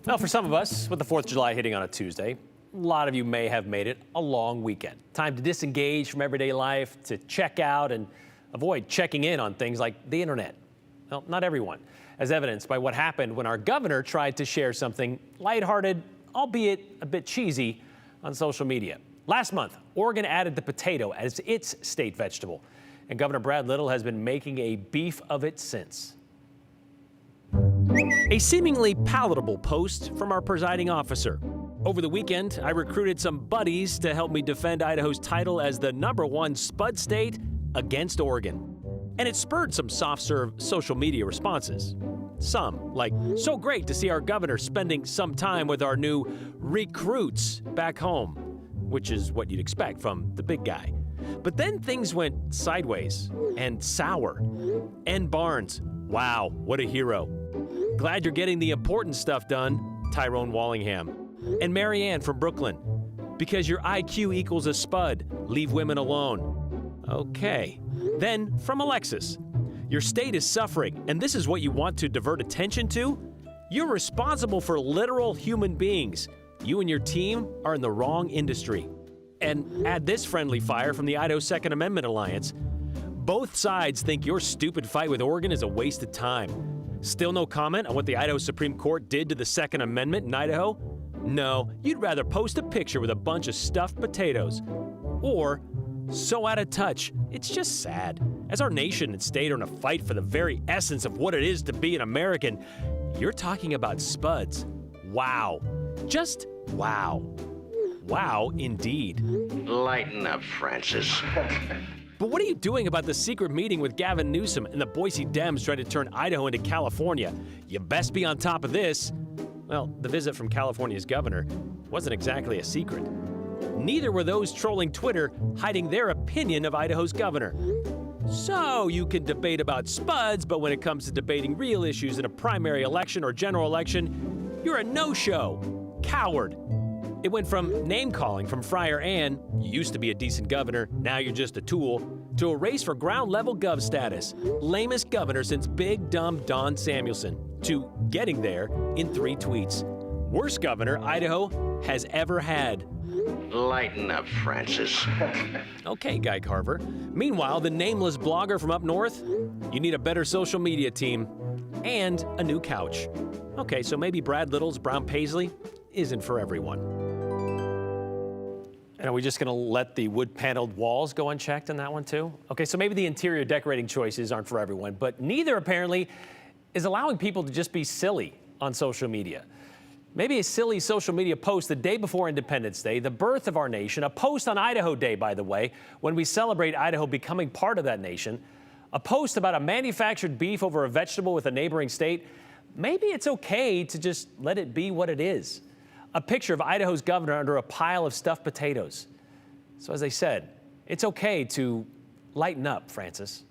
Well, for some of us, with the 4th of July hitting on a Tuesday, a lot of you may have made it a long weekend. Time to disengage from everyday life, to check out and avoid checking in on things like the internet. Well, not everyone, as evidenced by what happened when our governor tried to share something lighthearted, albeit a bit cheesy, on social media. Last month, Oregon added the potato as its state vegetable, and Governor Brad Little has been making a beef of it since. A seemingly palatable post from our presiding officer. Over the weekend, I recruited some buddies to help me defend Idaho's title as the #1 Spud state against Oregon. And it spurred some soft-serve social media responses. Some, like, so great to see our governor spending some time with our new recruits back home, which is what you'd expect from the big guy. But then things went sideways and sour. N. Barnes, wow, what a hero. Glad you're getting the important stuff done, Tyrone Wallingham. And Marianne from Brooklyn, because your IQ equals a spud, leave women alone. Okay. Then from Alexis, your state is suffering, and this is what you want to divert attention to? You're responsible for literal human beings. You and your team are in the wrong industry. And add this friendly fire from the Idaho Second Amendment Alliance. Both sides think your stupid fight with Oregon is a waste of time. Still no comment on what the Idaho Supreme Court did to the Second Amendment in Idaho? No, you'd rather post a picture with a bunch of stuffed potatoes. Or, so out of touch, it's just sad. As our nation and state are in a fight for the very essence of what it is to be an American, you're talking about spuds. Wow. Just wow. Wow, indeed. Lighten up, Francis. But what are you doing about the secret meeting with Gavin Newsom and the Boise Dems trying to turn Idaho into California? You best be on top of this. Well, the visit from California's governor wasn't exactly a secret. Neither were those trolling Twitter hiding their opinion of Idaho's governor. So you can debate about spuds, but when it comes to debating real issues in a primary election or general election, you're a no-show. Coward. It went from name-calling from Friar Ann, you used to be a decent governor, now you're just a tool, to a race for ground-level gov status, lamest governor since Big Dumb Don Samuelson, to getting there in 3 tweets. Worst governor Idaho has ever had. Lighten up, Francis. Okay, Guy Carver. Meanwhile, the nameless blogger from up north, you need a better social media team and a new couch. Okay, so maybe Brad Little's brown paisley isn't for everyone. And are we just going to let the wood-paneled walls go unchecked on that one, too? Okay, so maybe the interior decorating choices aren't for everyone, but neither, apparently, is allowing people to just be silly on social media. Maybe a silly social media post the day before Independence Day, the birth of our nation, a post on Idaho Day, by the way, when we celebrate Idaho becoming part of that nation, a post about a manufactured beef over a vegetable with a neighboring state. Maybe it's okay to just let it be what it is. A picture of Idaho's governor under a pile of stuffed potatoes. So as I said, it's okay to lighten up, Francis.